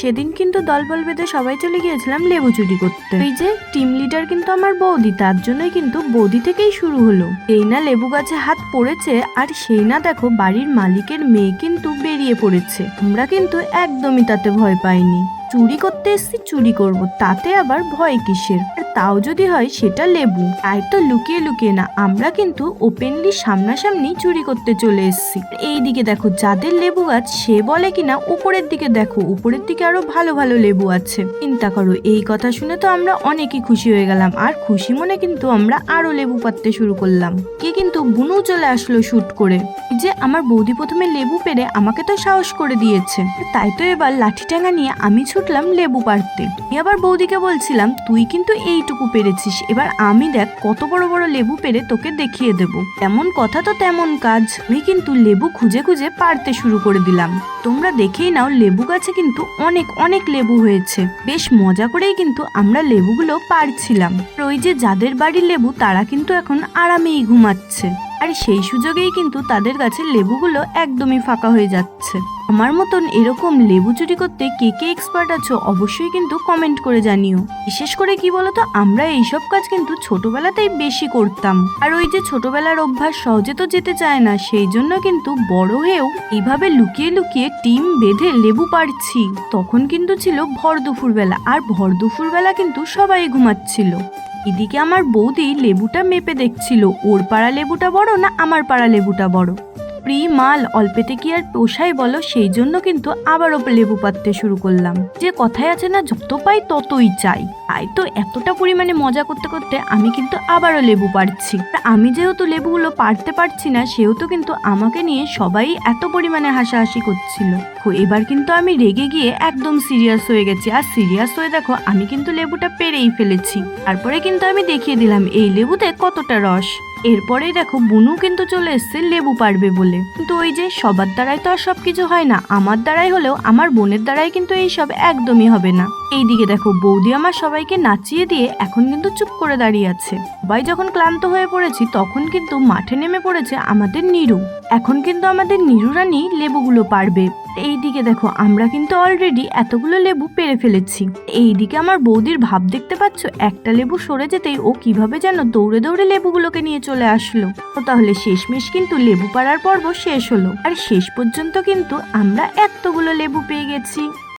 সেদিন কিন্তু দলবল বেঁধে সবাই চলে গিয়েছিলাম লেবু চুরি করতে। এই যে টিম লিডার কিন্তু আমার বৌদি, তার জন্যই কিন্তু বৌদি থেকেই শুরু হলো। এই না লেবু গাছে হাত পড়েছে আর সেই না দেখো বাড়ির মালিকের মেয়ে কিন্তু বেরিয়ে পড়েছে। আমরা কিন্তু একদমই তাতে ভয় পাইনি। চুরি করতে এসছি, চুরি করব, তাতে আবার ভয় কিসের? আর তাও যদি হয় সেটা লেবু, তাই তো লুকিয়ে লুকিয়ে না, আমরা কিন্তু ওপেনলি সামনাসামনি চুরি করতে চলে এসেছি। এই দিকে দেখো যাদের লেবু গাছ, সে বলে কিনা উপরের দিকে দেখো, উপরের দিকে আরো ভালো ভালো লেবু আছে। চিন্তা করো, এই কথা শুনে তো আমরা অনেকই খুশি হয়ে গেলাম। আর খুশি মনে কিন্তু আমরা আরো লেবু পাড়তে শুরু করলাম। কি কিন্তু বুনু চলে আসলো শুট করে। যে আমার বৌদি প্রথমে লেবু পেরে আমাকে তো সাহস করে দিয়েছে, তাই তো এবার লাঠি টাঙ্গা নিয়ে আমি ছুটলাম লেবু পাড়তে। আবার বৌদিকে বলছিলাম, তুই কিন্তু এইটুকু পেরেছিস, এবার আমি দেখ কত বড় বড় লেবু পেরে তোকে দেখিয়ে দেব। তেমন কথা তো তেমন কাজ। আমি কিন্তু লেবু খুঁজে খুঁজে পাড়তে শুরু করে দিলাম। তোমরা দেখেই নাও, লেবু গাছে কিন্তু অনেক অনেক লেবু হয়েছে। বেশ মজা করেই কিন্তু আমরা লেবুগুলো পাড়ছিলাম। ওই যে যাদের বাড়ির লেবু, তারা কিন্তু এখন আরামেই ঘুমাচ্ছে। আর সেই সুযোগেই কিন্তু তাদের গাছের লেবুগুলো একদমই ফাঁকা হয়ে যাচ্ছে। আমার মতন এরকম লেবু চুরি করতে কে কে এক্সপার্ট আছো অবশ্যই কিন্তু কমেন্ট করে জানিও। বিশেষ করে কি বলতো, আমরা এইসব কাজ কিন্তু ছোটবেলাতেই বেশি করতাম। আর ওই যে ছোটবেলার অভ্যাস সহজে তো যেতে চায় না, সেই জন্য কিন্তু বড় হয়েও এইভাবে লুকিয়ে লুকিয়ে টিম বেঁধে লেবু পাড়ছি। তখন কিন্তু ছিল ভর দুপুর বেলা, আর ভর দুপুর বেলা কিন্তু সবাই ঘুমাচ্ছিল। এদিকে আমার বৌদি লেবুটা মেপে দেখছিল, ওর পাড়া লেবুটা বড় না আমার পাড়া লেবুটা বড়। প্রি মাল অল্পেতে কি আর পোষায় বলো, সেই জন্য কিন্তু আবারও লেবু পাড়তে শুরু করলাম। যে কথায় আছে না, যত পাই ততই চাই। তাই তো এতটা পরিমাণে মজা করতে করতে আমি কিন্তু আবারও লেবু পাড়ছি। আমি যেহেতু লেবুগুলো পাড়তে পারছি না, সেহেতু কিন্তু আমাকে নিয়ে সবাই এত পরিমাণে হাসাহাসি করছিল। এবার কিন্তু আমি রেগে গিয়ে একদম সিরিয়াস হয়ে গেছি। আর সিরিয়াস হয়ে দেখো আমি কিন্তু লেবুটা পেরেই ফেলেছি। তারপরে কিন্তু আমি দেখিয়ে দিলাম এই লেবুতে কতটা রস। এরপরেই দেখো বুনু কিন্তু চলে এসছে লেবু পারবে বলে। কিন্তু ওই যে সবার দ্বারাই তো আর সবকিছু হয় না, আমার দ্বারাই হলেও আমার বোনের দ্বারাই কিন্তু এইসব একদমই হবে না। এইদিকে দেখো বৌদি আমার সবাইকে নাচিয়ে দিয়ে এখন কিন্তু চুপ করে দাঁড়িয়ে আছে। সবাই যখন ক্লান্ত হয়ে পড়েছি, তখন কিন্তু মাঠে নেমে পড়েছে আমাদের নীরু। এখন কিন্তু আমাদের নীরু রানী লেবুগুলো পারবে। এইদিকে দেখো আমরা কিন্তু অলরেডি এতগুলো লেবু পেরে ফেলেছি। এইদিকে আমার বৌদির ভাব দেখতে পাচ্ছ, একটা লেবু সরে যেতেই ও কিভাবে যেন দৌড়ে দৌড়ে লেবুগুলোকে নিয়ে চলে আসলো। তো তাহলে শেষমেশ কিন্তু লেবু পাড়ার পর্ব শেষ হলো। আর শেষ পর্যন্ত কিন্তু আমরা এতগুলো লেবু পেয়ে গেছি।